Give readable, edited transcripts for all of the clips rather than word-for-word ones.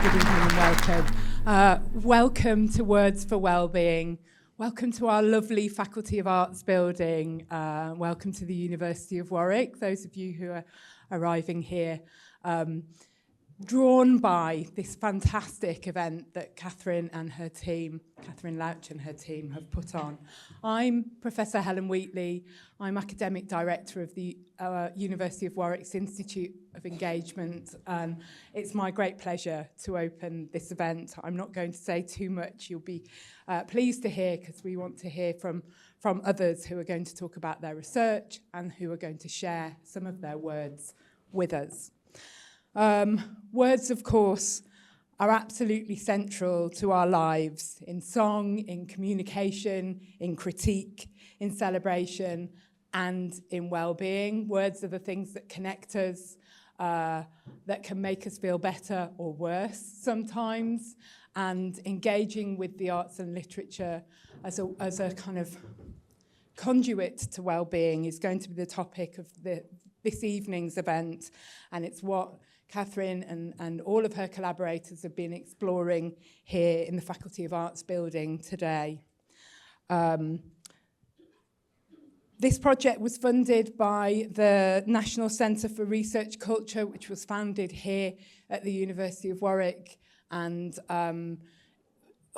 Good evening and welcome. Welcome to Words for Wellbeing. Welcome to our lovely Faculty of Arts building. Welcome to the University of Warwick, those of you who are arriving here. Drawn by this fantastic event that Catherine Louch and her team have put on. I'm Professor Helen Wheatley. I'm Academic Director of the University of Warwick's Institute of Engagement, and it's my great pleasure to open this event. I'm not going to say too much. You'll be pleased to hear, because we want to hear from others who are going to talk about their research and who are going to share some of their words with us. Words, of course, are absolutely central to our lives in song, in communication, in critique, in celebration, and in well-being. Words are the things that connect us, that can make us feel better or worse sometimes, and engaging with the arts and literature as a kind of conduit to well-being is going to be the topic of this evening's event, and it's what Catherine and all of her collaborators have been exploring here in the Faculty of Arts building today. This project was funded by the National Centre for Research Culture, which was founded here at the University of Warwick, and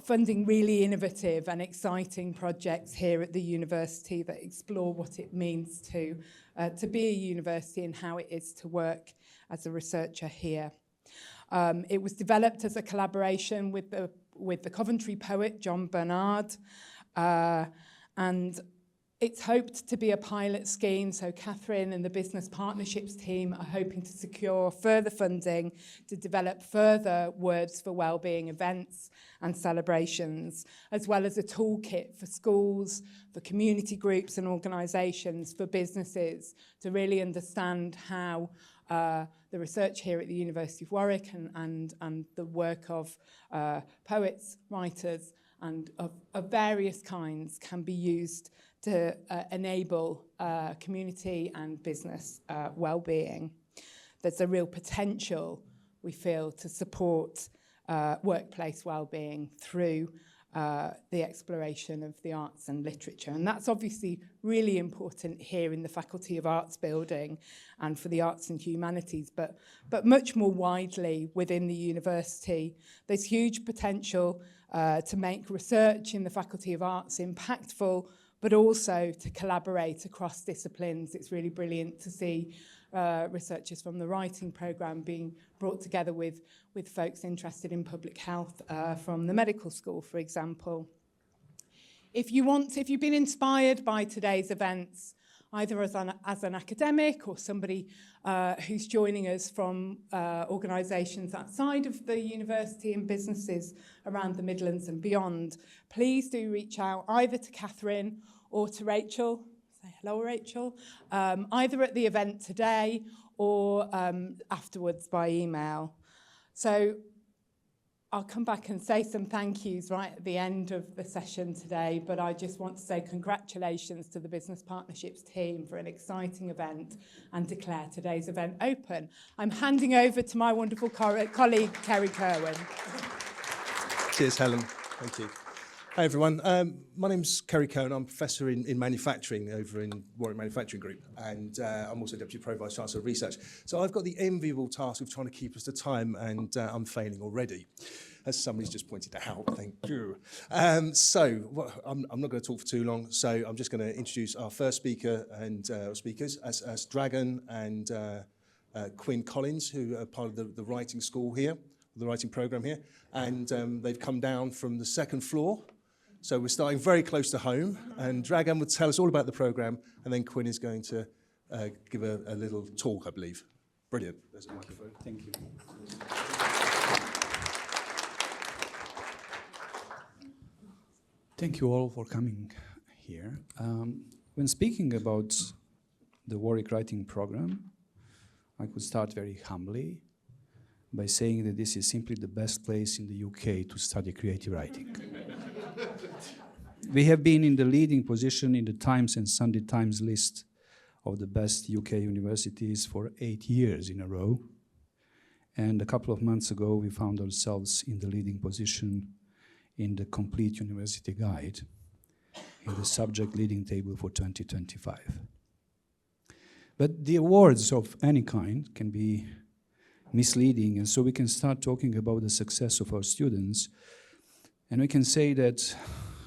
funding really innovative and exciting projects here at the university that explore what it means to be a university and how it is to work as a researcher here. It was developed as a collaboration with the Coventry poet John Bernard, and it's hoped to be a pilot scheme, so Catherine and the business partnerships team are hoping to secure further funding to develop further Words for Wellbeing events and celebrations, as well as a toolkit for schools, for community groups and organisations, for businesses to really understand how the research here at the University of Warwick and the work of poets, writers, and of various kinds can be used to enable community and business well-being. There's a real potential, we feel, to support workplace well-being through the exploration of the arts and literature. And that's obviously really important here in the Faculty of Arts building and for the arts and humanities, but much more widely within the university. There's huge potential to make research in the Faculty of Arts impactful, but also to collaborate across disciplines. It's really brilliant to see researchers from the writing programme being brought together with folks interested in public health from the medical school, for example. If you've been inspired by today's events, either as an academic or somebody who's joining us from organisations outside of the university and businesses around the Midlands and beyond, please do reach out either to Catherine or to Rachel. Say hello, Rachel. Either at the event today or afterwards by email. So I'll come back and say some thank yous right at the end of the session today, but I just want to say congratulations to the Business Partnerships team for an exciting event and declare today's event open. I'm handing over to my wonderful colleague, Kerry Kerwin. Cheers, Helen. Thank you. Hi, everyone. My name's Kerry Cohen. I'm Professor in Manufacturing over in Warwick Manufacturing Group, and I'm also Deputy Pro-Vice Chancellor of Research. So I've got the enviable task of trying to keep us to time, and I'm failing already, as somebody's just pointed out. Thank you. I'm not going to talk for too long, so I'm just going to introduce our first speaker and speakers as Dragon and Quinn Collins, who are part of the writing school here, the writing programme here, and they've come down from the second floor. So we're starting very close to home, and Dragan will tell us all about the programme, and then Quinn is going to give a little talk, I believe. Brilliant. There's a microphone. Thank you. Thank you all for coming here. When speaking about the Warwick Writing Programme, I could start very humbly by saying that this is simply the best place in the UK to study creative writing. We have been in the leading position in the Times and Sunday Times list of the best UK universities for 8 years in a row. And a couple of months ago, we found ourselves in the leading position in the Complete University Guide, in the subject leading table for 2025. But the awards of any kind can be misleading, and so we can start talking about the success of our students, and we can say that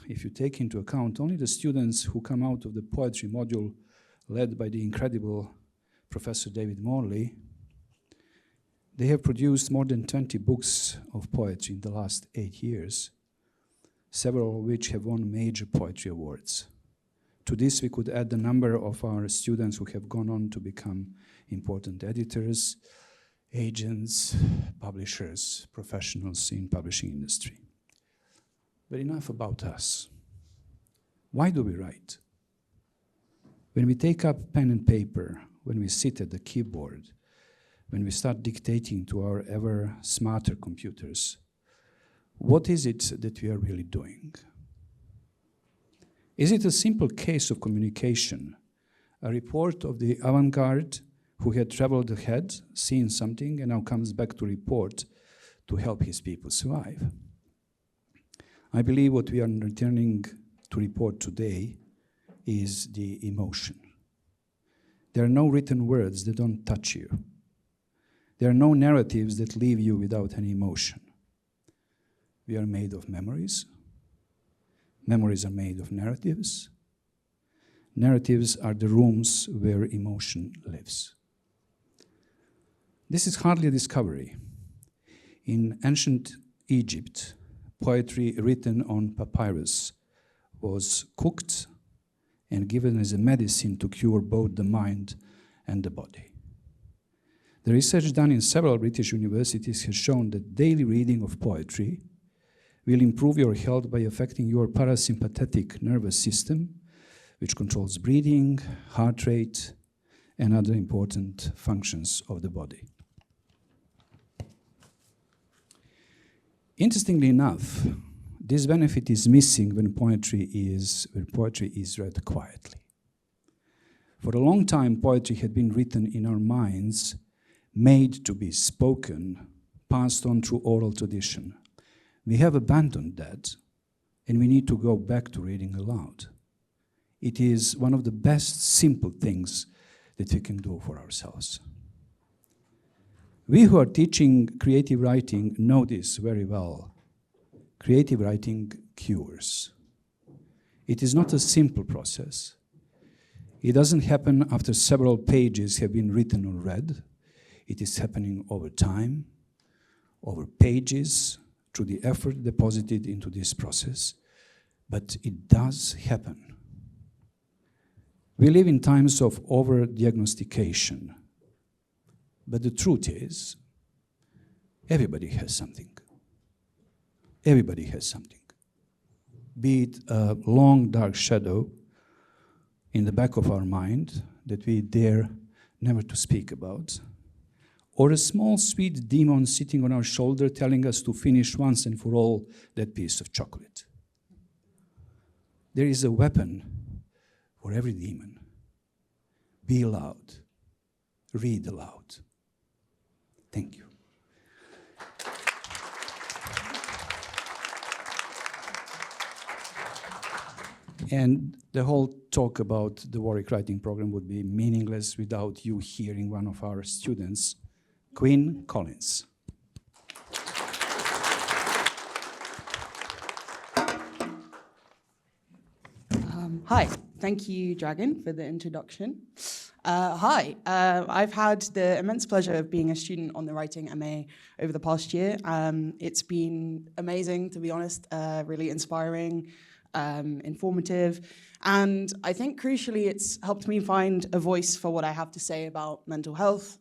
if you take into account only the students who come out of the poetry module led by the incredible Professor David Morley, they have produced more than 20 books of poetry in the last 8 years, several of which have won major poetry awards. To this, we could add the number of our students who have gone on to become important editors, agents, publishers, professionals in publishing industry. But enough about us. Why do we write? When we take up pen and paper, when we sit at the keyboard, when we start dictating to our ever smarter computers, what is it that we are really doing? Is it a simple case of communication, a report of the avant-garde who had traveled ahead, seen something, and now comes back to report to help his people survive? I believe what we are returning to report today is the emotion. There are no written words that don't touch you. There are no narratives that leave you without any emotion. We are made of memories. Memories are made of narratives. Narratives are the rooms where emotion lives. This is hardly a discovery. In ancient Egypt, poetry written on papyrus was cooked and given as a medicine to cure both the mind and the body. The research done in several British universities has shown that daily reading of poetry will improve your health by affecting your parasympathetic nervous system, which controls breathing, heart rate, and other important functions of the body. Interestingly enough, this benefit is missing when poetry is read quietly. For a long time, poetry had been written in our minds, made to be spoken, passed on through oral tradition. We have abandoned that, and we need to go back to reading aloud. It is one of the best simple things that we can do for ourselves. We who are teaching creative writing know this very well. Creative writing cures. It is not a simple process. It doesn't happen after several pages have been written or read. It is happening over time, over pages, through the effort deposited into this process. But it does happen. We live in times of over-diagnostication. But the truth is, everybody has something. Everybody has something. Be it a long, dark shadow in the back of our mind that we dare never to speak about, or a small, sweet demon sitting on our shoulder telling us to finish once and for all that piece of chocolate. There is a weapon for every demon. Be loud. Read aloud. Thank you. And the whole talk about the Warwick Writing Program would be meaningless without you hearing one of our students, Quinn Collins. Hi, thank you, Dragon, for the introduction. Hi, I've had the immense pleasure of being a student on the Writing MA over the past year. It's been amazing, to be honest, really inspiring, informative, and I think crucially it's helped me find a voice for what I have to say about mental health.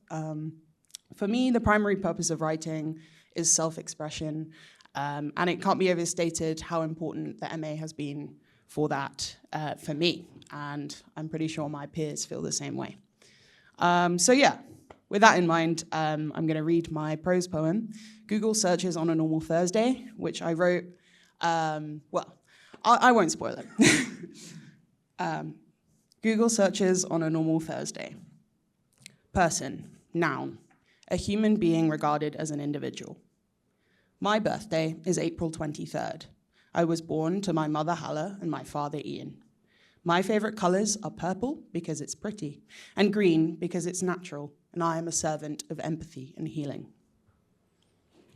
For me, the primary purpose of writing is self-expression, and it can't be overstated how important the MA has been for that for me, and I'm pretty sure my peers feel the same way. So yeah, with that in mind, I'm going to read my prose poem, Google Searches on a Normal Thursday, which I wrote, I won't spoil it. Google Searches on a Normal Thursday. Person, noun, a human being regarded as an individual. My birthday is April 23rd. I was born to my mother Halla and my father Ian. My favorite colors are purple because it's pretty, and green because it's natural, and I am a servant of empathy and healing.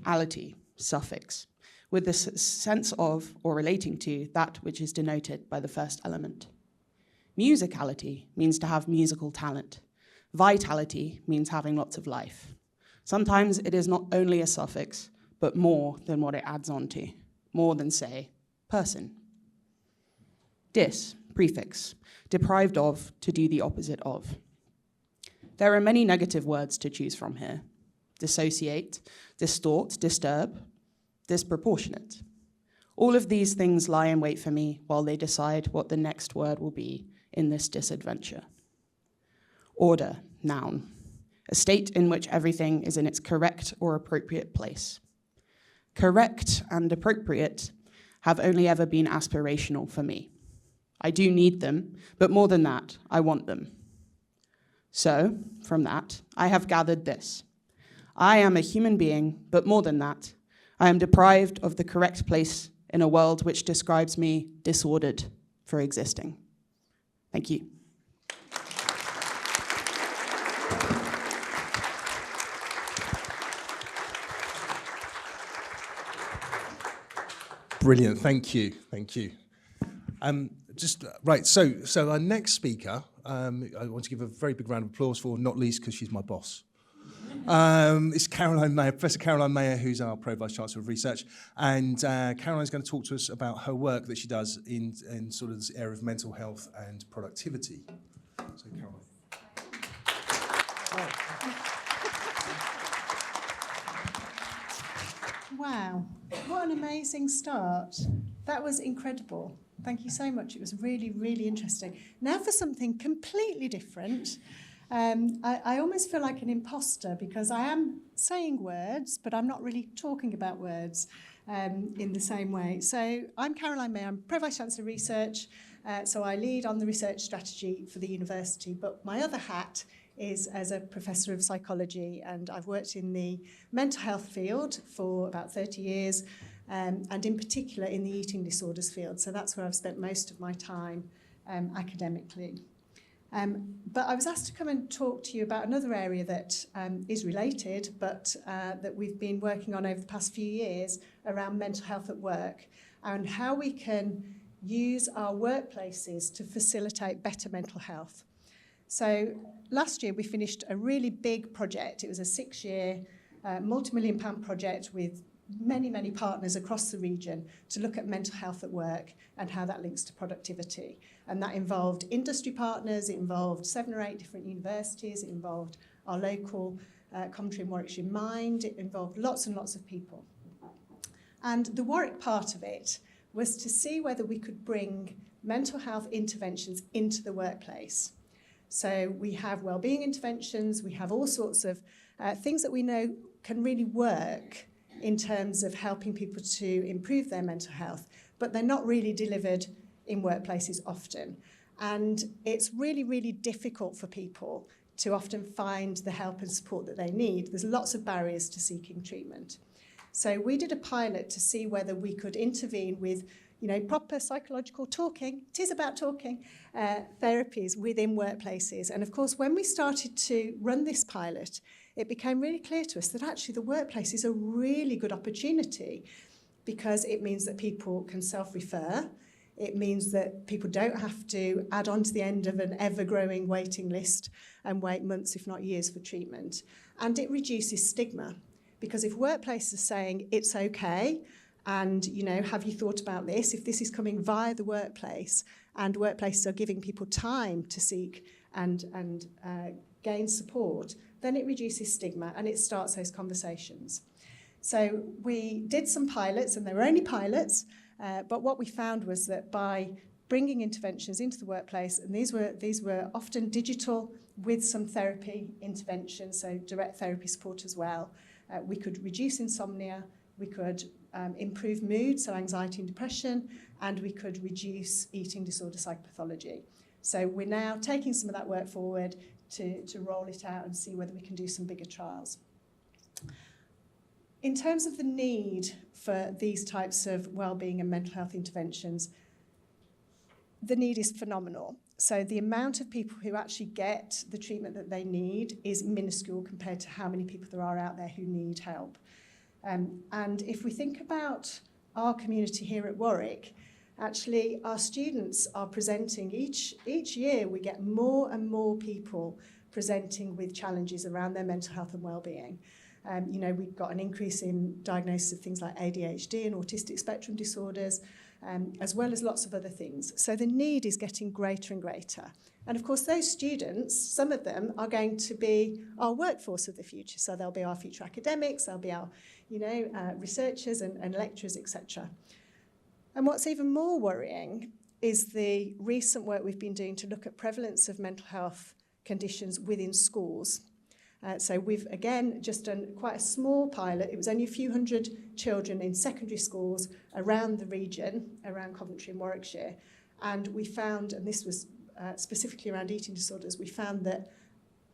Ality, suffix, with the sense of or relating to that which is denoted by the first element. Musicality means to have musical talent. Vitality means having lots of life. Sometimes it is not only a suffix, but more than what it adds on to, more than, say, person. Dis, prefix, deprived of, to do the opposite of. There are many negative words to choose from here. Dissociate, distort, disturb, disproportionate. All of these things lie in wait for me while they decide what the next word will be in this disadventure. Order, noun, a state in which everything is in its correct or appropriate place. Correct and appropriate have only ever been aspirational for me. I do need them, but more than that, I want them. So, from that, I have gathered this. I am a human being, but more than that, I am deprived of the correct place in a world which describes me disordered for existing. Thank you. Brilliant, thank you. Right, so our next speaker, I want to give a very big round of applause for, not least because she's my boss. It's Caroline Mayer, Professor Caroline Mayer, who's our Pro Vice Chancellor of Research, and Caroline's going to talk to us about her work that she does in sort of this area of mental health and productivity. So, Caroline. Wow, what an amazing start. That was incredible. Thank you so much. It was really, really interesting. Now for something completely different. I almost feel like an imposter because I am saying words, but I'm not really talking about words in the same way. So I'm Caroline Mayer, I'm Pro Vice Chancellor of Research, so I lead on the research strategy for the university, but my other hat is as a professor of psychology, and I've worked in the mental health field for about 30 years, and in particular in the eating disorders field. So that's where I've spent most of my time academically. But I was asked to come and talk to you about another area that is related, but that we've been working on over the past few years around mental health at work and how we can use our workplaces to facilitate better mental health. So last year we finished a really big project. It was a 6-year, multi-million-pound project with many, many partners across the region to look at mental health at work and how that links to productivity. And that involved industry partners, it involved 7 or 8 different universities, it involved our local Coventry and Warwickshire Mind, it involved lots and lots of people. And the Warwick part of it was to see whether we could bring mental health interventions into the workplace. So we have wellbeing interventions, we have all sorts of things that we know can really work in terms of helping people to improve their mental health, but they're not really delivered in workplaces often. And it's really, really difficult for people to often find the help and support that they need. There's lots of barriers to seeking treatment. So we did a pilot to see whether we could intervene with proper psychological talking, it is about talking, therapies within workplaces. And of course, when we started to run this pilot, it became really clear to us that actually the workplace is a really good opportunity because it means that people can self-refer. It means that people don't have to add on to the end of an ever-growing waiting list and wait months, if not years, for treatment. And it reduces stigma because if workplaces are saying it's okay, and, have you thought about this? If this is coming via the workplace and workplaces are giving people time to seek and gain support, then it reduces stigma and it starts those conversations. So we did some pilots, and they were only pilots, but what we found was that by bringing interventions into the workplace, and these were often digital with some therapy interventions, so direct therapy support as well, we could reduce insomnia, we could improve mood, so anxiety and depression, and we could reduce eating disorder psychopathology. So we're now taking some of that work forward to roll it out and see whether we can do some bigger trials. In terms of the need for these types of wellbeing and mental health interventions, the need is phenomenal. So the amount of people who actually get the treatment that they need is minuscule compared to how many people there are out there who need help. And if we think about our community here at Warwick, actually our students are presenting, each year we get more and more people presenting with challenges around their mental health and wellbeing. You know, we've got an increase in diagnosis of things like ADHD and autistic spectrum disorders, as well as lots of other things. So the need is getting greater and greater. And of course, those students, some of them are going to be our workforce of the future. So they'll be our future academics, they'll be our, researchers and lecturers, etc. And what's even more worrying is the recent work we've been doing to look at prevalence of mental health conditions within schools. So we've, again, just done quite a small pilot. It was only a few hundred children in secondary schools around the region, around Coventry and Warwickshire. And we found, and this was specifically around eating disorders, we found that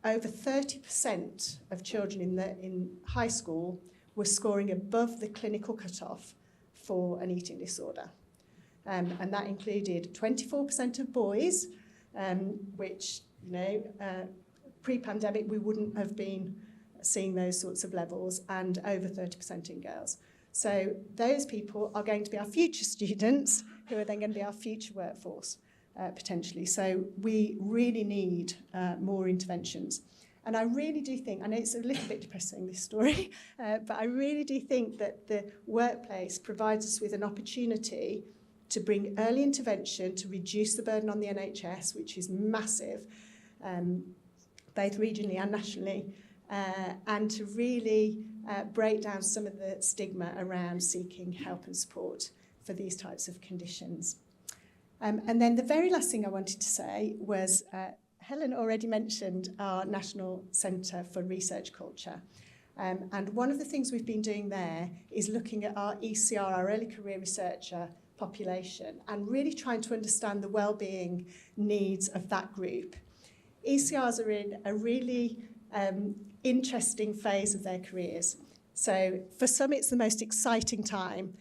over 30% of children in high school were scoring above the clinical cutoff for an eating disorder. And that included 24% of boys, which, pre-pandemic, we wouldn't have been seeing those sorts of levels, and over 30% in girls. So those people are going to be our future students, who are then going to be our future workforce, potentially. So we really need more interventions. And I really do think, I know it's a little bit depressing, this story, but I really do think that the workplace provides us with an opportunity to bring early intervention, to reduce the burden on the NHS, which is massive, both regionally and nationally, and to really break down some of the stigma around seeking help and support for these types of conditions. And then the very last thing I wanted to say was, Helen already mentioned our National Centre for Research Culture. And one of the things we've been doing there is looking at our ECR, our early career researcher population, and really trying to understand the wellbeing needs of that group. ECRs are in a really interesting phase of their careers. So for some, it's the most exciting time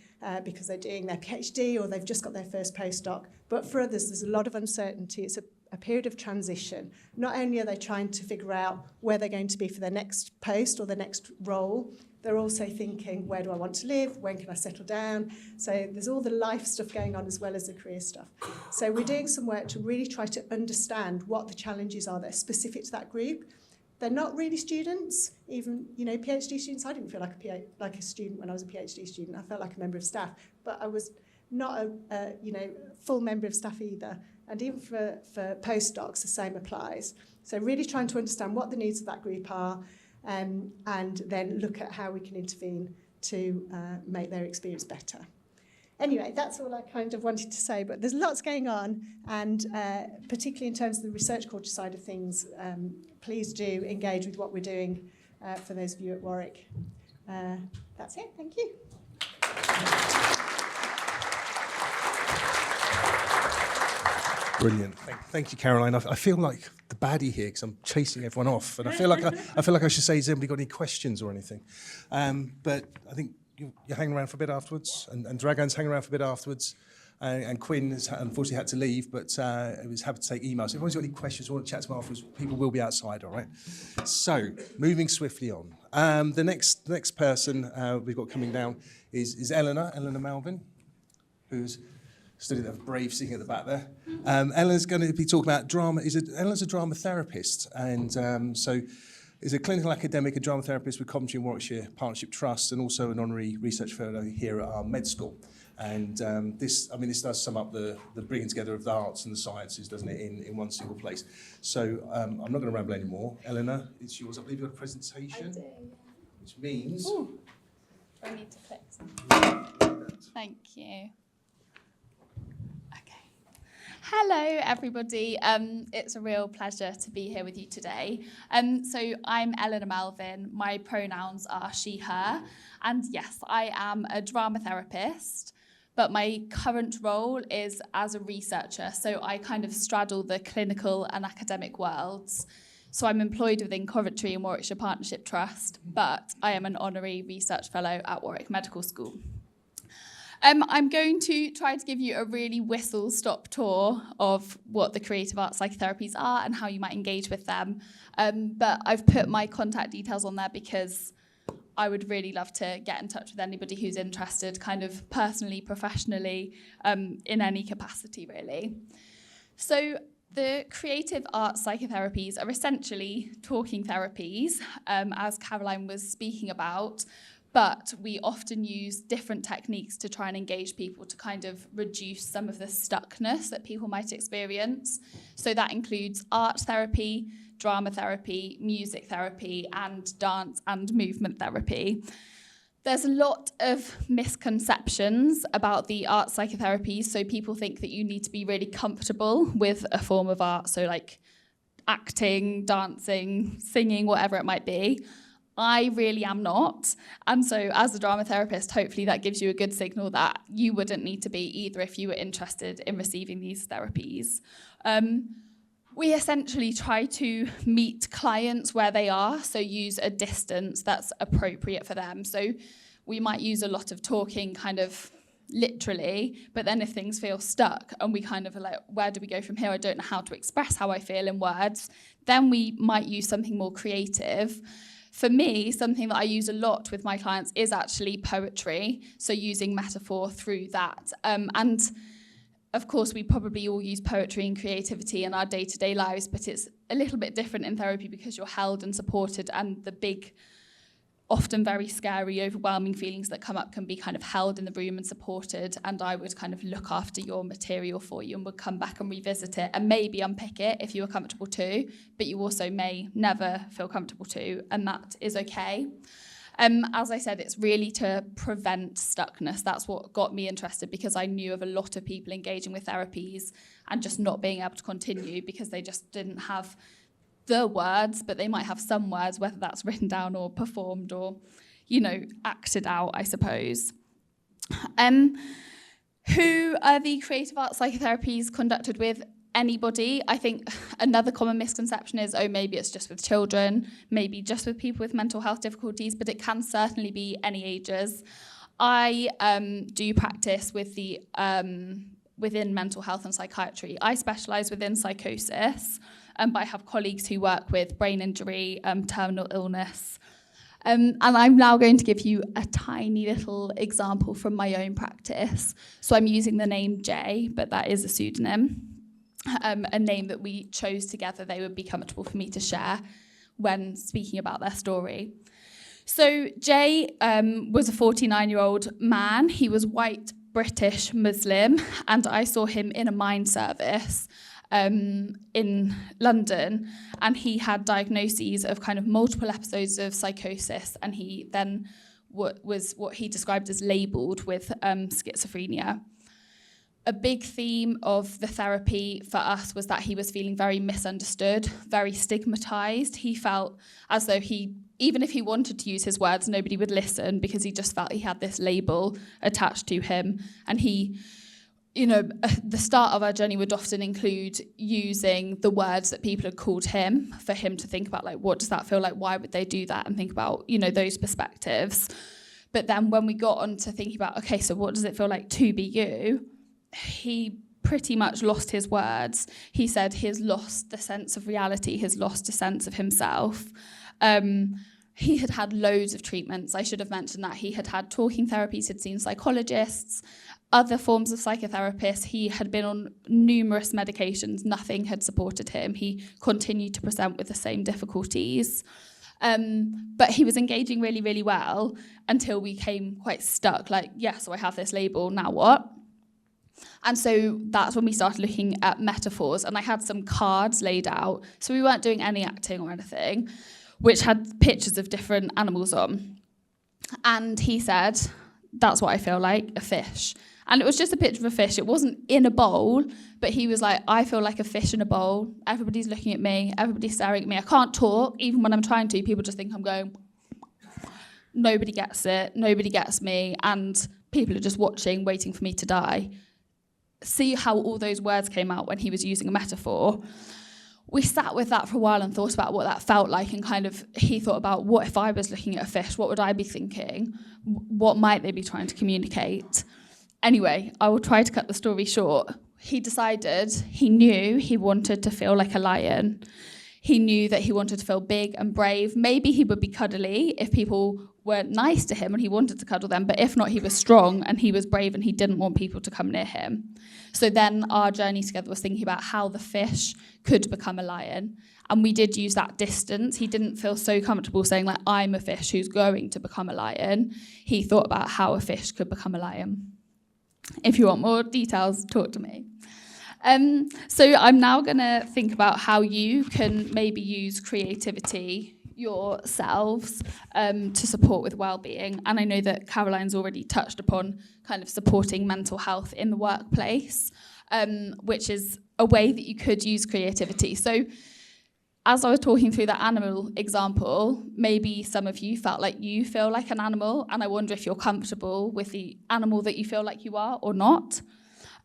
because they're doing their PhD or they've just got their first postdoc. But for others, there's a lot of uncertainty. It's a period of transition. Not only are they trying to figure out where they're going to be for their next post or their next role, they're also thinking, where do I want to live? When can I settle down? So there's all the life stuff going on as well as the career stuff. So we're doing some work to really try to understand what the challenges are that are specific to that group. They're not really students, even, PhD students. I didn't feel like a student when I was a PhD student. I felt like a member of staff, but I was not a full member of staff either. And even for postdocs, the same applies. So really trying to understand what the needs of that group are, and then look at how we can intervene to make their experience better. Anyway, that's all I kind of wanted to say, but there's lots going on, and particularly in terms of the research culture side of things, please do engage with what we're doing for those of you at Warwick. That's it, thank you. Brilliant. Thank you, Caroline. I feel like the baddie here because I'm chasing everyone off, and I feel like I should say, has anybody got any questions or anything? But I think you're hanging around for a bit afterwards, and Dragon's hanging around for a bit afterwards, and Quinn has unfortunately had to leave, but he was happy to take emails. So if anyone's got any questions or want to chat to me afterwards, people will be outside, all right? So, moving swiftly on. The next person we've got coming down is Eleanor Melvin, who's stood there, brave, sitting at the back there. Eleanor's going to be talking about drama. Eleanor's a drama therapist, and so is a clinical academic and drama therapist with Coventry and Warwickshire Partnership Trust, and also an honorary research fellow here at our med school. And this does sum up the bringing together of the arts and the sciences, doesn't it, in one single place. So I'm not going to ramble anymore. Eleanor, it's yours. I believe you have a presentation. I do, yeah. Which means... Ooh. I need to click something. Thank you. Okay. Hello, everybody. It's a real pleasure to be here with you today. So I'm Eleanor Melvin. My pronouns are she, her. And yes, I am a drama therapist, but my current role is as a researcher. So I kind of straddle the clinical and academic worlds. So I'm employed within Coventry and Warwickshire Partnership Trust, but I am an honorary research fellow at Warwick Medical School. I'm going to try to give you a really whistle-stop tour of what the creative arts psychotherapies are and how you might engage with them. But I've put my contact details on there because I would really love to get in touch with anybody who's interested, kind of personally, professionally, in any capacity, really. So the creative arts psychotherapies are essentially talking therapies, as Caroline was speaking about, but we often use different techniques to try and engage people to kind of reduce some of the stuckness that people might experience. So that includes art therapy, drama therapy, music therapy, and dance and movement therapy. There's a lot of misconceptions about the art psychotherapies. So people think that you need to be really comfortable with a form of art, so like acting, dancing, singing, whatever it might be. I really am not. And so as a drama therapist, hopefully that gives you a good signal that you wouldn't need to be either if you were interested in receiving these therapies. We essentially try to meet clients where they are, so use a distance that's appropriate for them. So we might use a lot of talking kind of literally, but then if things feel stuck and we kind of are like, where do we go from here? I don't know how to express how I feel in words. Then we might use something more creative. For me, something that I use a lot with my clients is actually poetry, so using metaphor through that. And of course, we probably all use poetry and creativity in our day-to-day lives, but it's a little bit different in therapy because you're held and supported, and the big, often very scary, overwhelming feelings that come up can be kind of held in the room and supported, and I would kind of look after your material for you and would come back and revisit it and maybe unpick it if you were comfortable to, but you also may never feel comfortable to, and that is okay. As I said, it's really to prevent stuckness. That's what got me interested, because I knew of a lot of people engaging with therapies and just not being able to continue because they just didn't have the words, but they might have some words, whether that's written down or performed or, acted out, I suppose. Who are the creative arts psychotherapies conducted with? Anybody. I think another common misconception is, maybe it's just with children, maybe just with people with mental health difficulties, but it can certainly be any ages. I do practice with the within mental health and psychiatry. I specialise within psychosis, but I have colleagues who work with brain injury, terminal illness. And I'm now going to give you a tiny little example from my own practice. So I'm using the name Jay, but that is a pseudonym. A name that we chose together they would be comfortable for me to share when speaking about their story. So Jay was a 49-year-old man. He was white, British, Muslim, and I saw him in a mind service in London, and he had diagnoses of kind of multiple episodes of psychosis, and he then was what he described as labelled with schizophrenia. A big theme of the therapy for us was that he was feeling very misunderstood, very stigmatized. He felt as though even if he wanted to use his words, nobody would listen because he just felt he had this label attached to him. And the start of our journey would often include using the words that people had called him for him to think about, like, what does that feel like? Why would they do that? And think about, those perspectives. But then when we got on to thinking about, okay, so what does it feel like to be you? He pretty much lost his words. He said he's lost the sense of reality, he's lost a sense of himself. He had had loads of treatments. I should have mentioned that. He had had talking therapies, had seen psychologists, other forms of psychotherapists. He had been on numerous medications. Nothing had supported him. He continued to present with the same difficulties. But he was engaging really, really well until we came quite stuck. Like, so I have this label, now what? And so that's when we started looking at metaphors, and I had some cards laid out. So we weren't doing any acting or anything, which had pictures of different animals on. And he said, that's what I feel like, a fish. And it was just a picture of a fish. It wasn't in a bowl, but he was like, I feel like a fish in a bowl. Everybody's looking at me. Everybody's staring at me. I can't talk. Even when I'm trying to, people just think I'm going. Nobody gets it. Nobody gets me. And people are just watching, waiting for me to die. See how all those words came out when he was using a metaphor. we sat with that for a while and thought about what that felt like, and kind of he thought about, what if I was looking at a fish? What would I be thinking? What might they be trying to communicate? Anyway, I will try to cut the story short. He decided, he knew he wanted to feel like a lion. He knew that he wanted to feel big and brave. Maybe he would be cuddly if people were nice to him and he wanted to cuddle them, but if not, he was strong and he was brave and he didn't want people to come near him. So then our journey together was thinking about how the fish could become a lion. And we did use that distance. He didn't feel so comfortable saying, like, I'm a fish who's going to become a lion. He thought about how a fish could become a lion. If you want more details, talk to me. So I'm now going to think about how you can maybe use creativity yourselves to support with wellbeing. And I know that Caroline's already touched upon kind of supporting mental health in the workplace, which is a way that you could use creativity. So as I was talking through that animal example, maybe some of you felt like you feel like an animal, and I wonder if you're comfortable with the animal that you feel like you are or not.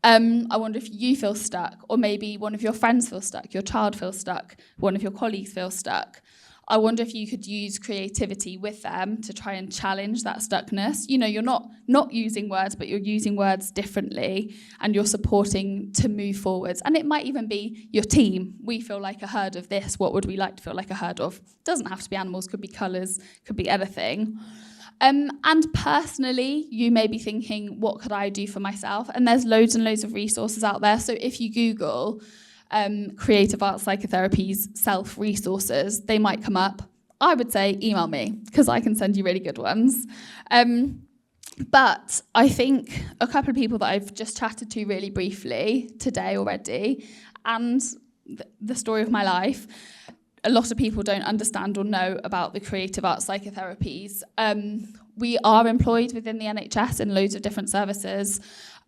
I wonder if you feel stuck, or maybe one of your friends feels stuck, your child feels stuck, one of your colleagues feels stuck. I wonder if you could use creativity with them to try and challenge that stuckness. You know, you're not using words, but you're using words differently, and you're supporting to move forwards. And it might even be your team. We feel like a herd of this. What would we like to feel like a herd of? Doesn't have to be animals, could be colours, could be anything. And personally, you may be thinking, what could I do for myself? And there's loads and loads of resources out there. So if you Google creative arts psychotherapies self-resources, they might come up. I would say email me, because I can send you really good ones. But I think a couple of people that I've just chatted to really briefly today already, and the story of my life, a lot of people don't understand or know about the creative arts psychotherapies. We are employed within the NHS in loads of different services.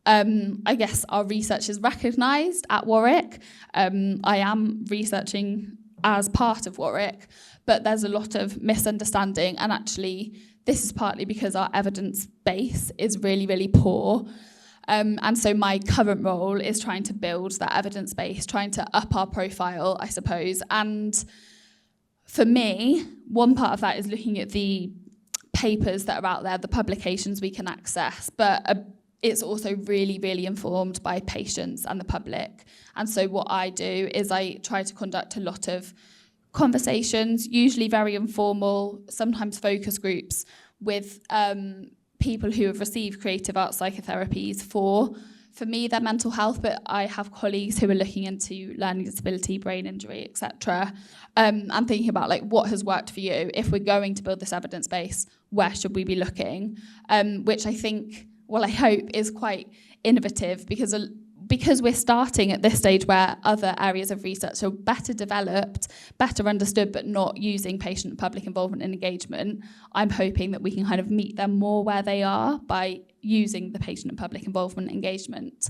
I guess our research is recognised at Warwick. I am researching as part of Warwick, but there's a lot of misunderstanding, and actually this is partly because our evidence base is really, really poor. And so my current role is trying to build that evidence base, trying to up our profile, I suppose. And for me, one part of that is looking at the papers that are out there, the publications we can access, but it's also really, really informed by patients and the public. And so what I do is I try to conduct a lot of conversations, usually very informal, sometimes focus groups, with people who have received creative arts psychotherapies for me, their mental health, but I have colleagues who are looking into learning disability, brain injury, etc. I'm thinking about, like, what has worked for you? If we're going to build this evidence base, where should we be looking? Which I think, well, I hope is quite innovative, because we're starting at this stage where other areas of research are better developed, better understood, but not using patient and public involvement and engagement. I'm hoping that we can kind of meet them more where they are by using the patient and public involvement engagement.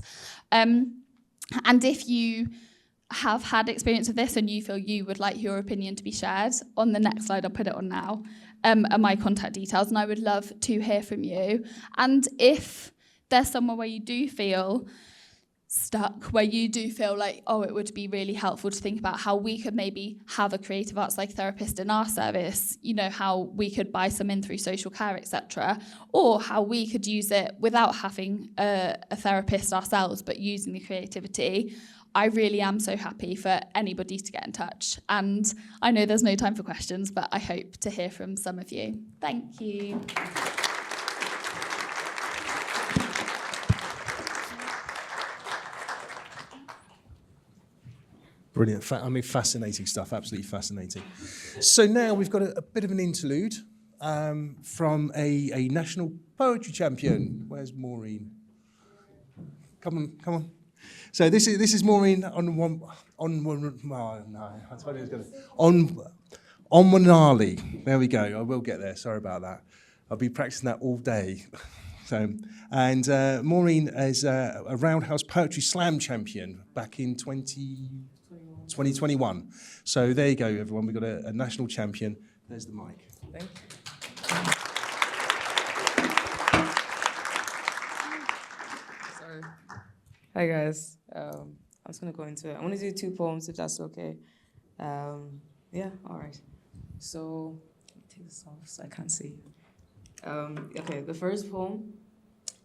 And if you have had experience of this and you feel you would like your opinion to be shared, on the next slide, I'll put it on now, are my contact details, and I would love to hear from you. And if there's somewhere where you do feel stuck, where you do feel like, oh, it would be really helpful to think about how we could maybe have a creative arts psychotherapist in our service, you know, how we could buy some in through social care, etc., or how we could use it without having a therapist ourselves, but using the creativity, I really am so happy for anybody to get in touch. And I know there's no time for questions, but I hope to hear from some of you. Thank you. Brilliant. Fascinating stuff. Absolutely fascinating. So now we've got a bit of an interlude from a national poetry champion. Where's Maureen? Come on. So this is Maureen on Manali. There we go. I will get there. Sorry about that. I'll be practicing that all day. So, and Maureen is a Roundhouse Poetry Slam champion back in 2021. So there you go, everyone. We've got a national champion. There's the mic. Thank you. Sorry. Hi, guys. I'm just going to go into it. I want to do 2 poems, if that's okay. Yeah, all right. So, let me take this off so I can't see. Okay, the first poem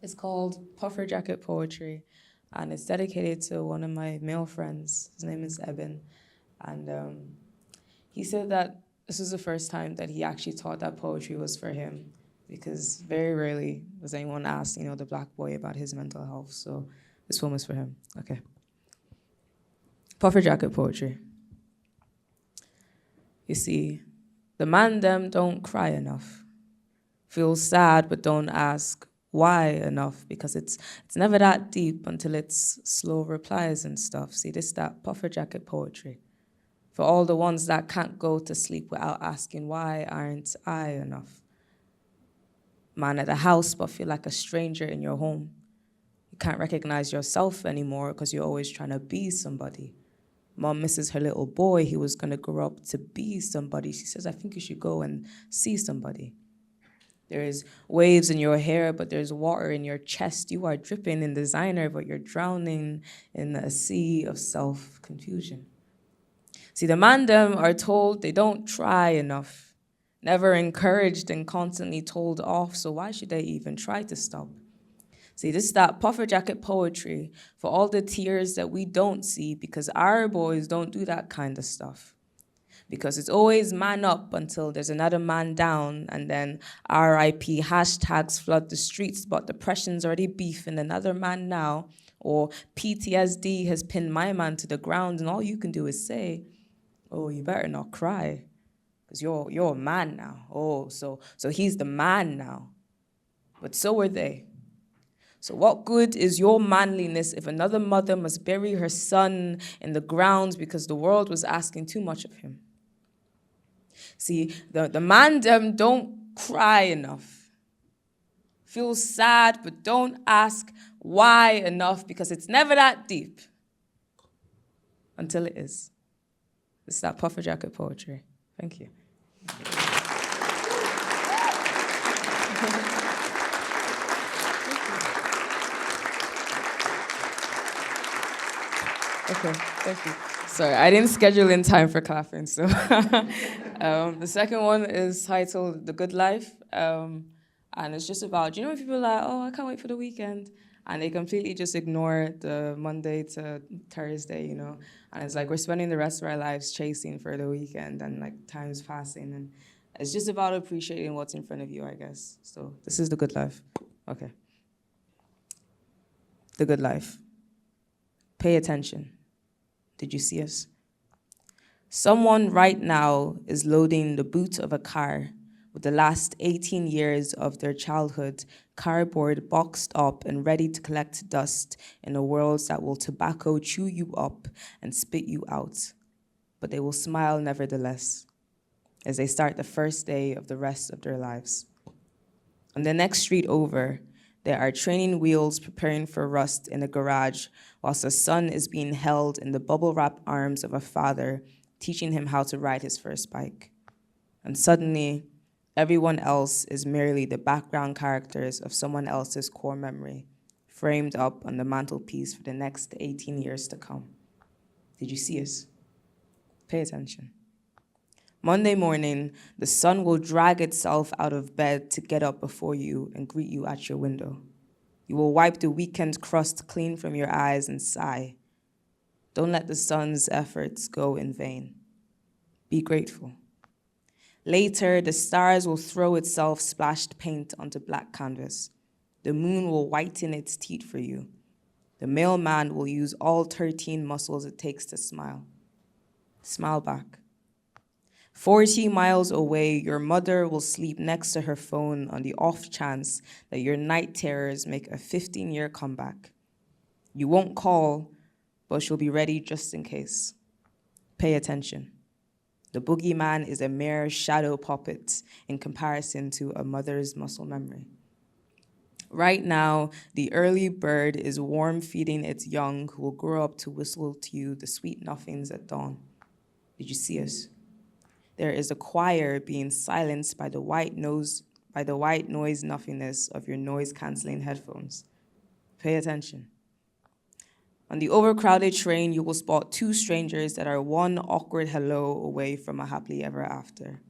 is called Puffer Jacket Poetry, and it's dedicated to one of my male friends. His name is Eben, and he said that this was the first time that he actually thought that poetry was for him, because very rarely does anyone ask, the black boy about his mental health. So this poem is for him. Okay. Puffer Jacket Poetry. You see, the man them don't cry enough. Feel sad but don't ask why enough, because it's never that deep until it's slow replies and stuff. See, this that puffer jacket poetry. For all the ones that can't go to sleep without asking why aren't I enough. Man at the house but feel like a stranger in your home. You can't recognize yourself anymore because you're always trying to be somebody. Mom misses her little boy. He was going to grow up to be somebody. She says, I think you should go and see somebody. There's waves in your hair, but there's water in your chest. You are dripping in designer, but you're drowning in a sea of self-confusion. See, the man them are told they don't try enough, never encouraged and constantly told off, so why should they even try to stop? See, this is that puffer jacket poetry for all the tears that we don't see, because our boys don't do that kind of stuff. Because it's always man up until there's another man down, and then RIP hashtags flood the streets, but depression's already beefing another man now, or PTSD has pinned my man to the ground, and all you can do is say, oh, you better not cry, because you're a man now. Oh, so he's the man now. But so are they. So what good is your manliness if another mother must bury her son in the ground because the world was asking too much of him? See, the man them don't cry enough. Feel sad, but don't ask why enough, because it's never that deep until it is. It's that puffer jacket poetry. Thank you. Okay, thank you. Sorry, I didn't schedule in time for clapping, so. The second one is titled The Good Life, and it's just about, when people are like, oh, I can't wait for the weekend, and they completely just ignore the Monday to Thursday, and it's like we're spending the rest of our lives chasing for the weekend, and like time's passing, and it's just about appreciating what's in front of you, I guess. So this is The Good Life. Okay. The Good Life. Pay attention. Did you see us? Someone right now is loading the boot of a car with the last 18 years of their childhood cardboard boxed up and ready to collect dust in a world that will tobacco chew you up and spit you out. But they will smile nevertheless as they start the first day of the rest of their lives. On the next street over, there are training wheels preparing for rust in a garage, whilst a son is being held in the bubble-wrap arms of a father, teaching him how to ride his first bike. And suddenly, everyone else is merely the background characters of someone else's core memory, framed up on the mantelpiece for the next 18 years to come. Did you see us? Pay attention. Monday morning, the sun will drag itself out of bed to get up before you and greet you at your window. You will wipe the weekend crust clean from your eyes and sigh. Don't let the sun's efforts go in vain. Be grateful. Later, the stars will throw itself splashed paint onto black canvas. The moon will whiten its teeth for you. The mailman will use all 13 muscles it takes to smile. Smile back. 40 miles away, your mother will sleep next to her phone on the off chance that your night terrors make a 15-year comeback. You won't call, but she'll be ready just in case. Pay attention. The boogeyman is a mere shadow puppet in comparison to a mother's muscle memory. Right now, the early bird is warm feeding its young who will grow up to whistle to you the sweet nothings at dawn. Did you see us? There is a choir being silenced by the white noise nothingness of your noise-canceling headphones. Pay attention. On the overcrowded train, you will spot two strangers that are one awkward hello away from a happily ever after.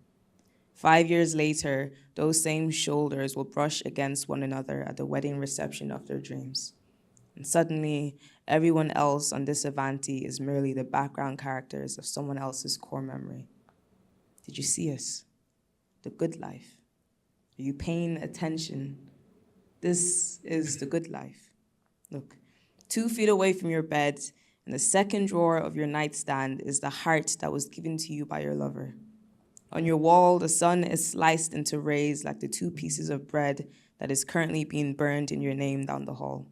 5 years later, those same shoulders will brush against one another at the wedding reception of their dreams. And suddenly, everyone else on this Avanti is merely the background characters of someone else's core memory. Did you see us? The good life. Are you paying attention? This is the good life. Look, 2 feet away from your bed, in the second drawer of your nightstand, is the heart that was given to you by your lover. On your wall, the sun is sliced into rays like the 2 pieces of bread that is currently being burned in your name down the hall.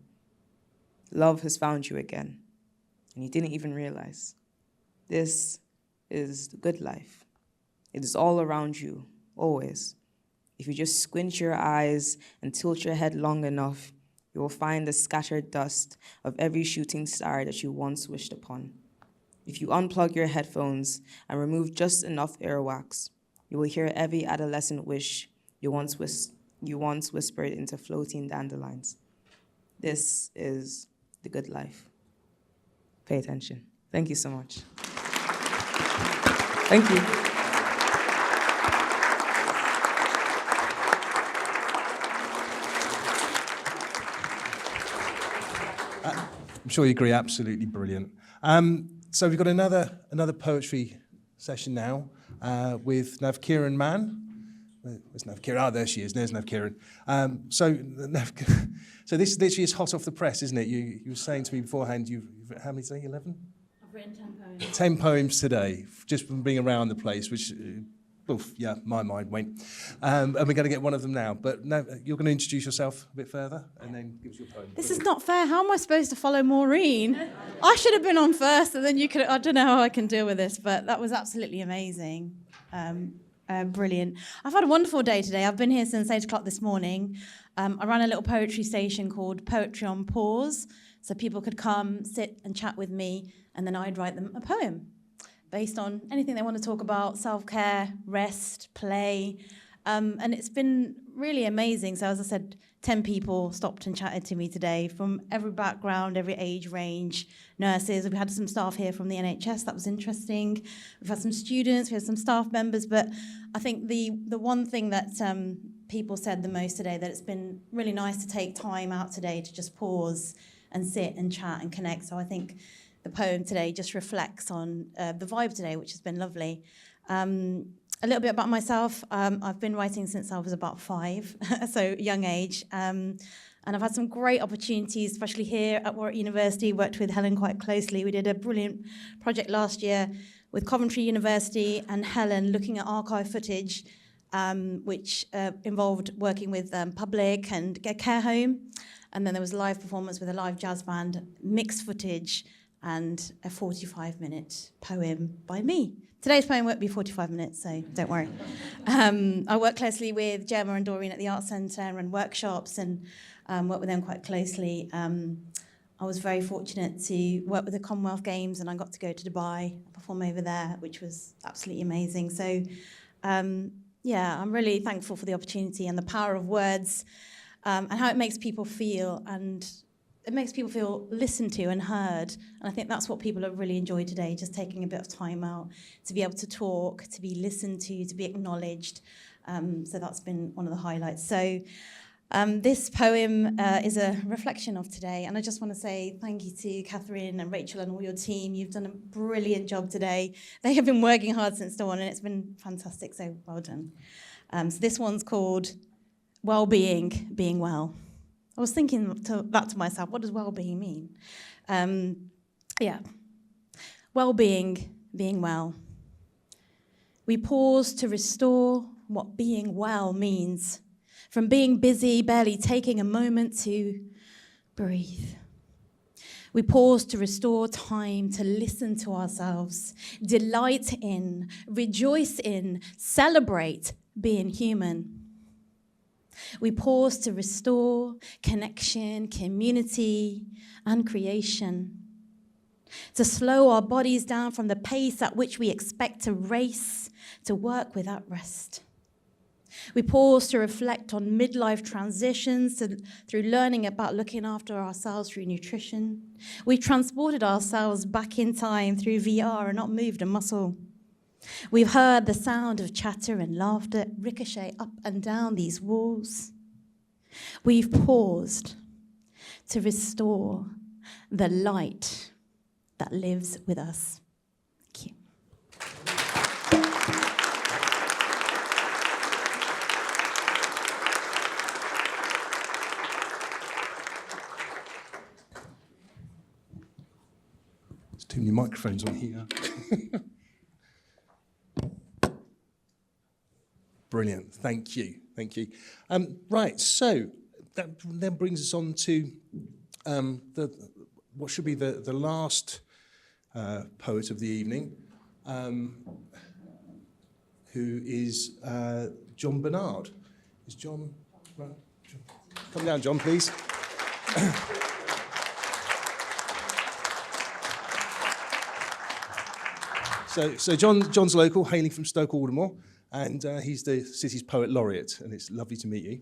Love has found you again, and you didn't even realize. This is the good life. It is all around you, always. If you just squint your eyes and tilt your head long enough, you will find the scattered dust of every shooting star that you once wished upon. If you unplug your headphones and remove just enough earwax, you will hear every adolescent wish you once whispered into floating dandelions. This is the good life. Pay attention. Thank you so much. Thank you. I'm sure you agree, absolutely brilliant. So we've got another poetry session now with Navkiran Mann. Where's Navkiran? Oh, there she is. There's Navkiran. So this literally is hot off the press, isn't it? You were saying to me beforehand, you've how many today? 11? I've written 10 poems. 10 poems today, just from being around the place, which, yeah, my mind went. And we're going to get one of them now. But now you're going to introduce yourself a bit further and then give us your poem. This is not fair. How am I supposed to follow Maureen? I should have been on first, and then you could. I don't know how I can deal with this, but that was absolutely amazing. Brilliant. I've had a wonderful day today. I've been here since 8 o'clock this morning. I ran a little poetry station called Poetry on Pause, so people could come, sit and chat with me, and then I'd write them a poem based on anything they want to talk about, self-care, rest, play. And it's been really amazing. So as I said, 10 people stopped and chatted to me today from every background, every age range, nurses. We had some staff here from the NHS. That was interesting. We've had some students, we had some staff members. But I think the one thing that people said the most today, that it's been really nice to take time out today to just pause and sit and chat and connect. So I think the poem today just reflects on the vibe today, which has been lovely. A little bit about myself. I've been writing since I was about 5, so young age. And I've had some great opportunities, especially here at Warwick University, worked with Helen quite closely. We did a brilliant project last year with Coventry University and Helen looking at archive footage, which involved working with Public and a care home. And then there was a live performance with a live jazz band, mixed footage, and a 45-minute poem by me. Today's poem won't be 45 minutes, so don't worry. I work closely with Gemma and Doreen at the Arts Centre and run workshops and work with them quite closely. I was very fortunate to work with the Commonwealth Games, and I got to go to Dubai and perform over there, which was absolutely amazing. So, yeah, I'm really thankful for the opportunity and the power of words and how it makes people feel, and it makes people feel listened to and heard. And I think that's what people have really enjoyed today, just taking a bit of time out to be able to talk, to be listened to be acknowledged. So that's been one of the highlights. So this poem is a reflection of today. And I just want to say thank you to Catherine and Rachel and all your team. You've done a brilliant job today. They have been working hard since dawn, and it's been fantastic. So well done. So this one's called Wellbeing, Being Well. I was thinking that to myself, what does well-being mean? Well-being, being well. We pause to restore what being well means, from being busy, barely taking a moment to breathe. We pause to restore time to listen to ourselves, delight in, rejoice in, celebrate being human. We pause to restore connection, community, and creation. To slow our bodies down from the pace at which we expect to race, to work without rest. We pause to reflect on midlife transitions through learning about looking after ourselves through nutrition. We transported ourselves back in time through VR and not moved a muscle. We've heard the sound of chatter and laughter ricochet up and down these walls. We've paused to restore the light that lives with us. Thank you. There's too many microphones on here. Brilliant, thank you. Right, so that then brings us on to what should be the last poet of the evening, who is John Bernard. Is John? Right, come down, John, please. So John's local, hailing from Stoke-Aldermore, and he's the city's poet laureate, and it's lovely to meet you.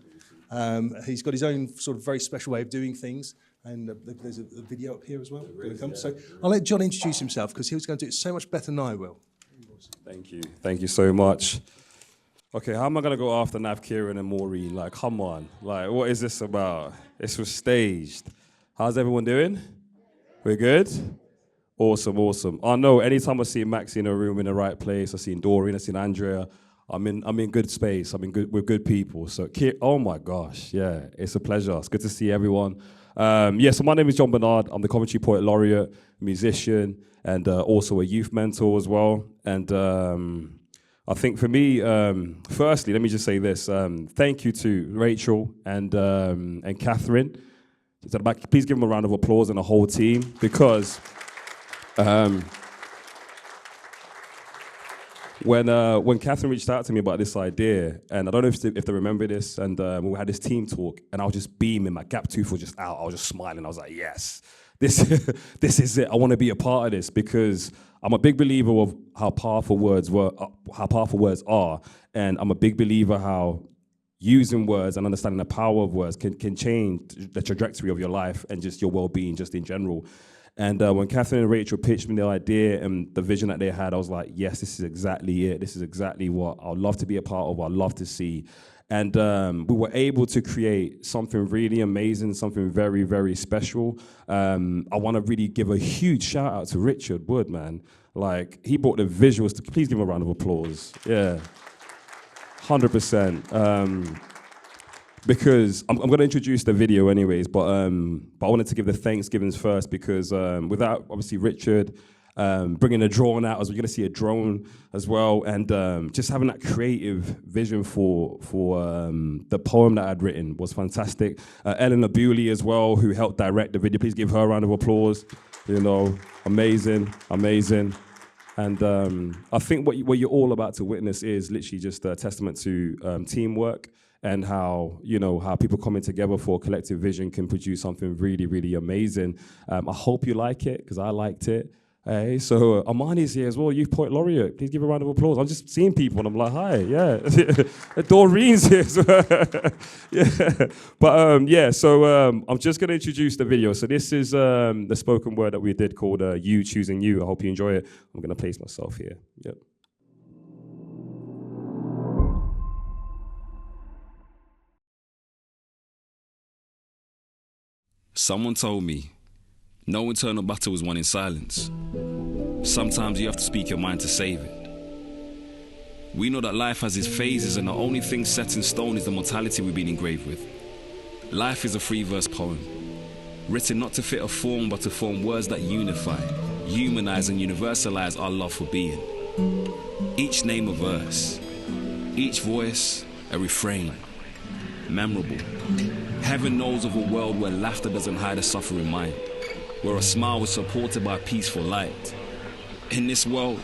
He's got his own sort of very special way of doing things, and there's a video up here as well. So I'll let John introduce himself, because he was going to do it so much better than I will. Thank you so much. Okay, how am I going to go after Nav, Kieran and Maureen? Like, come on. Like, what is this about? This was staged. How's everyone doing? We're good? Awesome. I know anytime I see Maxi in a room in the right place, I see Doreen, I see Andrea, I'm in good space. We're good people. So, oh my gosh, yeah, it's a pleasure. It's good to see everyone. So my name is John Bernard. I'm the Coventry Poet Laureate, musician, and also a youth mentor as well. And I think for me, firstly, let me just say this. Thank you to Rachel and Catherine. Please give them a round of applause and the whole team, because when Catherine reached out to me about this idea, and I don't know if they remember this, and we had this team talk, and I was just beaming, my gap tooth was just out, I was just smiling, I was like, yes, this is it, I want to be a part of this, because I'm a big believer of how powerful words are, and I'm a big believer how using words and understanding the power of words can change the trajectory of your life and just your well-being just in general. And when Catherine and Rachel pitched me the idea and the vision that they had, I was like, yes, this is exactly it. This is exactly what I'd love to be a part of, I'd love to see. And we were able to create something really amazing, something very, very special. I want to really give a huge shout out to Richard Wood, man. Like, he brought the visuals. Please give him a round of applause. Yeah, 100%. Because I'm going to introduce the video anyways, but I wanted to give the Thanksgivings first, because without, obviously, Richard bringing a drone out, as we're going to see a drone as well, and just having that creative vision for the poem that I'd written was fantastic. Eleanor Bewley as well, who helped direct the video. Please give her a round of applause. You know, amazing. And I think what you're all about to witness is literally just a testament to teamwork, and how people coming together for a collective vision can produce something really, really amazing. I hope you like it, because I liked it. Hey, so Amani's here as well, Youth Poet Laureate. Please give a round of applause. I'm just seeing people and I'm like, hi, yeah. Doreen's here as well. Yeah. But so I'm just going to introduce the video. So this is the spoken word that we did called You Choosing You. I hope you enjoy it. I'm going to place myself here. Yep. Someone told me, no internal battle is won in silence. Sometimes you have to speak your mind to save it. We know that life has its phases, and the only thing set in stone is the mortality we've been engraved with. Life is a free-verse poem, written not to fit a form, but to form words that unify, humanize and universalize our love for being. Each name a verse, each voice a refrain, memorable. Heaven knows of a world where laughter doesn't hide a suffering mind, where a smile is supported by a peaceful light. In this world,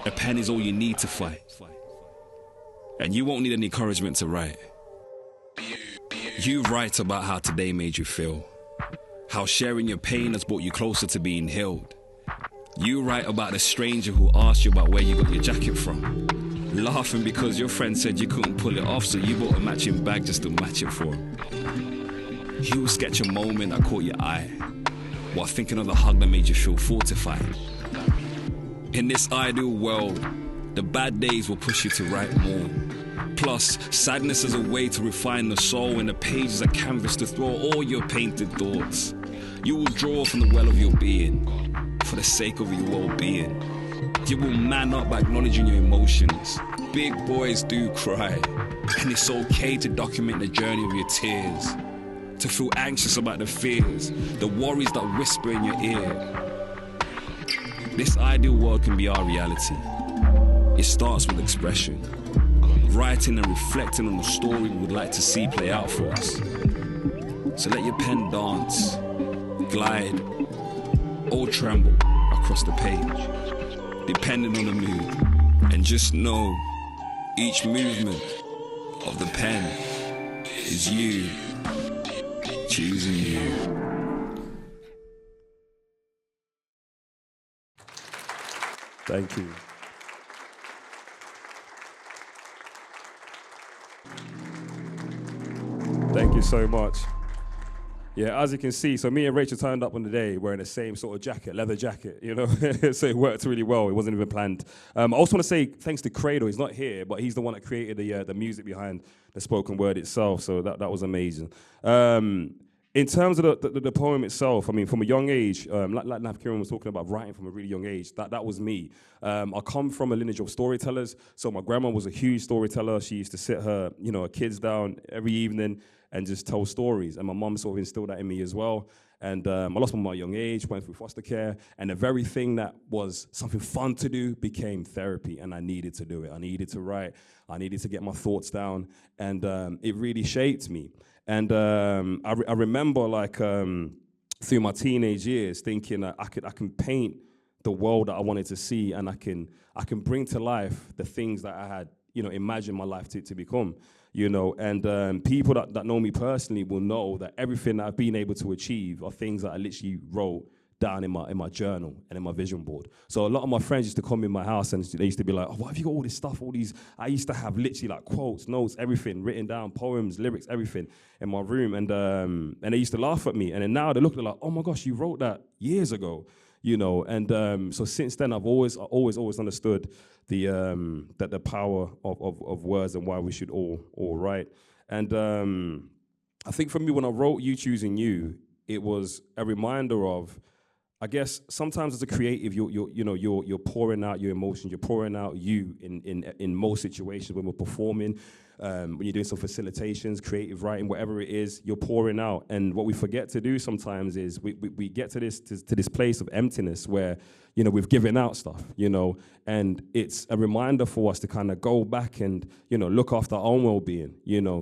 a pen is all you need to fight. And you won't need any encouragement to write. You write about how today made you feel, how sharing your pain has brought you closer to being healed. You write about the stranger who asked you about where you got your jacket from, Laughing because your friend said you couldn't pull it off, so you bought a matching bag just to match it for him. You will sketch a moment that caught your eye, while thinking of the hug that made you feel fortified. In this ideal world, the bad days will push you to write more. Plus, sadness is a way to refine the soul, and the page is a canvas to throw all your painted thoughts. You will draw from the well of your being, for the sake of your well-being. You will man up by acknowledging your emotions. Big boys do cry, and it's okay to document the journey of your tears. To feel anxious about the fears, the worries that whisper in your ear. This ideal world can be our reality. It starts with expression, writing and reflecting on the story we would like to see play out for us. So let your pen dance, glide, or tremble across the page, depending on the mood. And just know, each movement of the pen is you choosing you. Thank you. Thank you so much. Yeah, as you can see, so me and Rachel turned up on the day wearing the same sort of jacket, leather jacket, you know, so it worked really well. It wasn't even planned. I also want to say thanks to Cradle. He's not here, but he's the one that created the music behind the spoken word itself, so that was amazing. In terms of the poem itself, I mean, from a young age, like Nav Kiran was talking about writing from a really young age, that was me. I come from a lineage of storytellers, so my grandma was a huge storyteller. She used to sit her kids down every evening and just tell stories, and my mum sort of instilled that in me as well. And I lost my mum at a young age, went through foster care, and the very thing that was something fun to do became therapy, and I needed to do it. I needed to write, I needed to get my thoughts down, and it really shaped me. And I remember, like, through my teenage years, thinking that I can paint the world that I wanted to see, and I can bring to life the things that I had, imagined my life to become, And people that know me personally will know that everything that I've been able to achieve are things that I literally wrote down in my journal and in my vision board. So a lot of my friends used to come in my house and they used to be like, oh, why have you got all this stuff, I used to have literally like quotes, notes, everything written down, poems, lyrics, everything in my room. And they used to laugh at me. And then now they look at it like, oh my gosh, you wrote that years ago, And so since then, I've always understood that the power of words and why we should all write. And I think for me, when I wrote You Choosing You, it was a reminder of, I guess sometimes as a creative, you're pouring out your emotions, you're pouring out you in most situations when we're performing, when you're doing some facilitations, creative writing, whatever it is, you're pouring out. And what we forget to do sometimes is we get to this place of emptiness where we've given out stuff, and it's a reminder for us to kind of go back and look after our own well-being,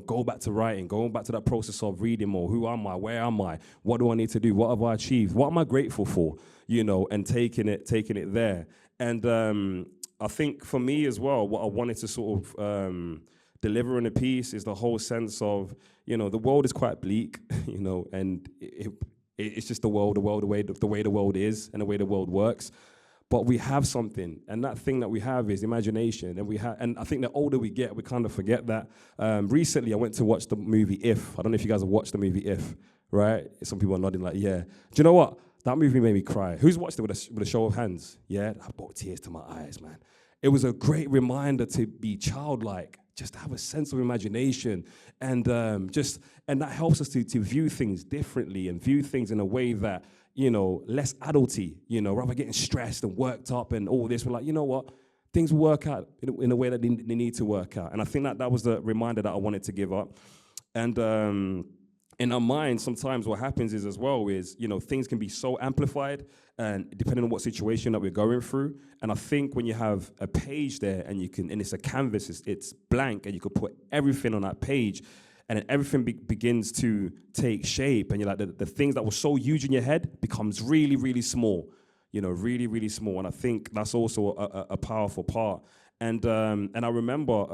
go back to writing, going back to that process of reading more. Who am I? Where am I? What do I need to do? What have I achieved? What am I grateful for? And taking it there. And I think for me as well, what I wanted to sort of deliver in a piece is the whole sense of, the world is quite bleak, and it's just the way the world is and the way the world works. But we have something, and that thing that we have is imagination. And I think the older we get, we kind of forget that. Recently, I went to watch the movie If. I don't know if you guys have watched the movie If, right? Some people are nodding like, yeah. Do you know what? That movie made me cry. Who's watched it with a show of hands? Yeah, I brought tears to my eyes, man. It was a great reminder to be childlike, just to have a sense of imagination, and that helps us to view things differently and view things in a way that, less adulty, rather getting stressed and worked up and all this. We're like, you know what? Things will work out in a way that they need to work out. And I think that was the reminder that I wanted to give up. And in our minds, sometimes what happens is as well is, things can be so amplified, and depending on what situation that we're going through. And I think when you have a page there and it's a canvas, it's blank, and you could put everything on that page, and then everything begins to take shape, and you're like, the things that were so huge in your head becomes really, really small, really, really small. And I think that's also a powerful part. And I remember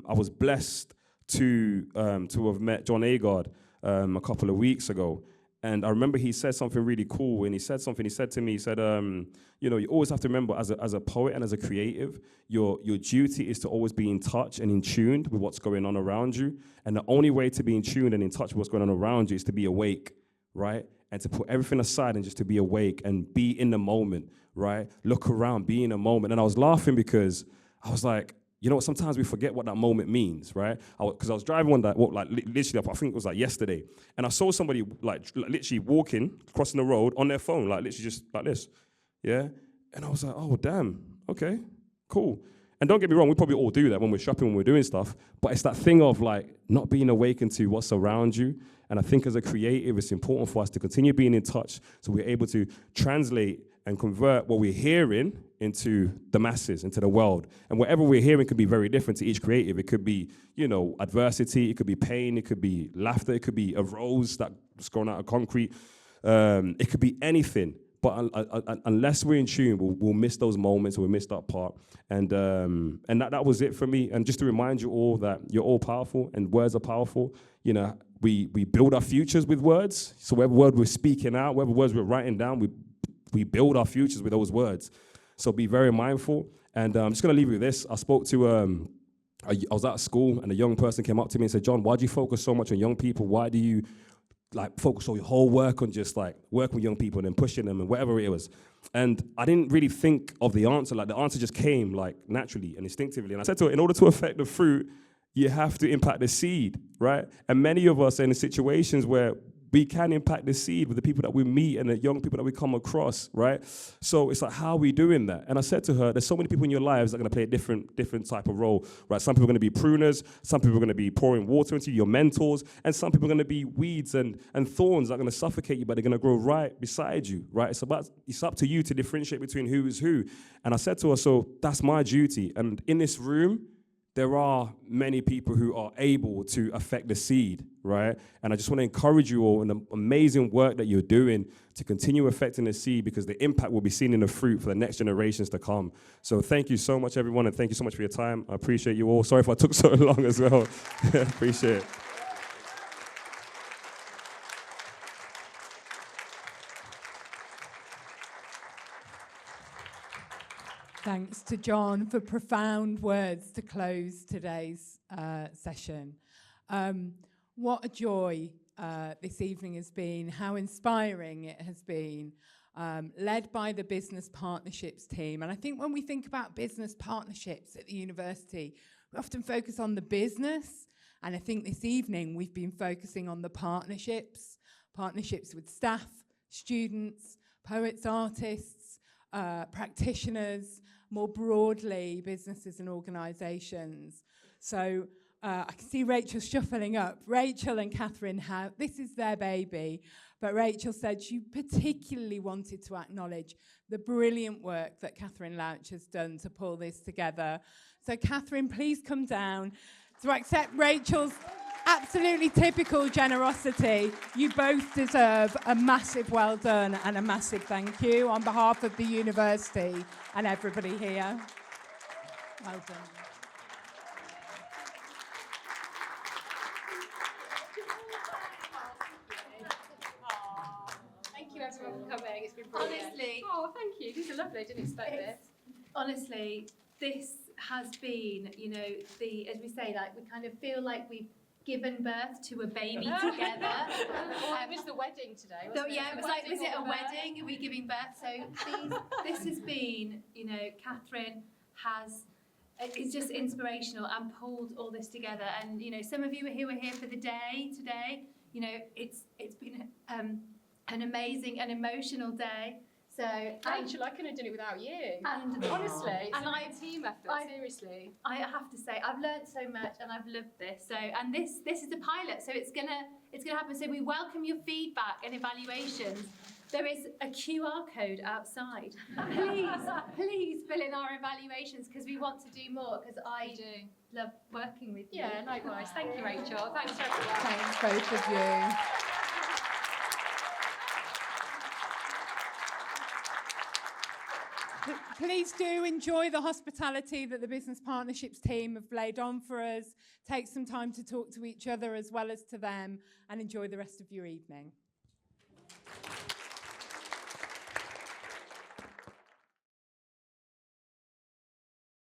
I was blessed to have met John Agard a couple of weeks ago. And I remember he said something really cool. And he said to me, he said, you know, you always have to remember as a poet and as a creative, your duty is to always be in touch and in tune with what's going on around you. And the only way to be in tune and in touch with what's going on around you is to be awake, right? And to put everything aside and just to be awake and be in the moment, right? Look around, be in a moment. And I was laughing because I was like, you know what, sometimes we forget what that moment means, right? Because I was driving one that, literally, I think it was like yesterday, and I saw somebody like literally walking, crossing the road on their phone, like literally just like this, yeah? And I was like, oh, damn, okay, cool. And don't get me wrong, we probably all do that when we're shopping, when we're doing stuff, but it's that thing of like not being awakened to what's around you. And I think as a creative, it's important for us to continue being in touch so we're able to translate and convert what we're hearing into the masses, into the world. And whatever we're hearing could be very different to each creative. It could be, you know, adversity, it could be pain, it could be laughter, it could be a rose that's grown out of concrete. It could be anything. But unless we're in tune, we'll miss those moments, we'll miss that part. And that was it for me. And just to remind you all that you're all powerful and words are powerful. You know, we build our futures with words. So whatever word we're speaking out, whatever words we're writing down, we build our futures with those words. So be very mindful. And I'm just going to leave you with this. I spoke to, I was at school and a young person came up to me and said, John, why do you focus so much on young people? Why do you like focus all your whole work on just like working with young people and then pushing them and whatever it was? And I didn't really think of the answer. Like the answer just came like naturally and instinctively. And I said to her, in order to affect the fruit, you have to impact the seed, right? And many of us are in situations where we can impact the seed with the people that we meet and the young people that we come across, right? So it's like, how are we doing that? And I said to her, there's so many people in your lives that are going to play a different type of role, right? Some people are going to be pruners, some people are going to be pouring water into you, your mentors, and some people are going to be weeds and thorns that are going to suffocate you, but they're going to grow right beside you, right? It's up to you to differentiate between who is who. And I said to her, so that's my duty. And in this room, there are many people who are able to affect the seed, right? And I just want to encourage you all in the amazing work that you're doing to continue affecting the seed, because the impact will be seen in the fruit for the next generations to come. So thank you so much, everyone, and thank you so much for your time. I appreciate you all. Sorry if I took so long as well. Appreciate it. Thanks to John for profound words to close today's session. What a joy this evening has been, how inspiring it has been, led by the business partnerships team. And I think when we think about business partnerships at the university, we often focus on the business. And I think this evening we've been focusing on the partnerships with staff, students, poets, artists, practitioners, more broadly, businesses and organisations. So I can see Rachel shuffling up. Rachel and Catherine this is their baby, but Rachel said she particularly wanted to acknowledge the brilliant work that Catherine Louch has done to pull this together. So Catherine, please come down to accept Rachel's absolutely typical generosity. You both deserve a massive well done and a massive thank you on behalf of the university and everybody here. Well done. Thank you everyone for coming. It's been brilliant. Honestly. Oh, thank you. These are lovely. I didn't expect this. Honestly, this has been, you know, as we say, like we kind of feel like we've given birth to a baby together. It was the wedding today, wasn't it? Yeah, it was like, was it a wedding? Are we giving birth? So this has been, you know, Catherine is just inspirational and pulled all this together. And, you know, some of you who were here for the day today, you know, it's been an amazing and emotional day. So Rachel, I couldn't have done it without you. And honestly, it's and a team effort. Seriously, I have to say I've learned so much and I've loved this. So and this is a pilot, so it's gonna happen. So we welcome your feedback and evaluations. There is a QR code outside. Please fill in our evaluations because we want to do more. Because I do love working with you. Yeah, likewise. Thank you, Rachel. Thanks everyone. Thanks both of you. Please do enjoy the hospitality that the business partnerships team have laid on for us. Take some time to talk to each other as well as to them, and enjoy the rest of your evening. Thank you.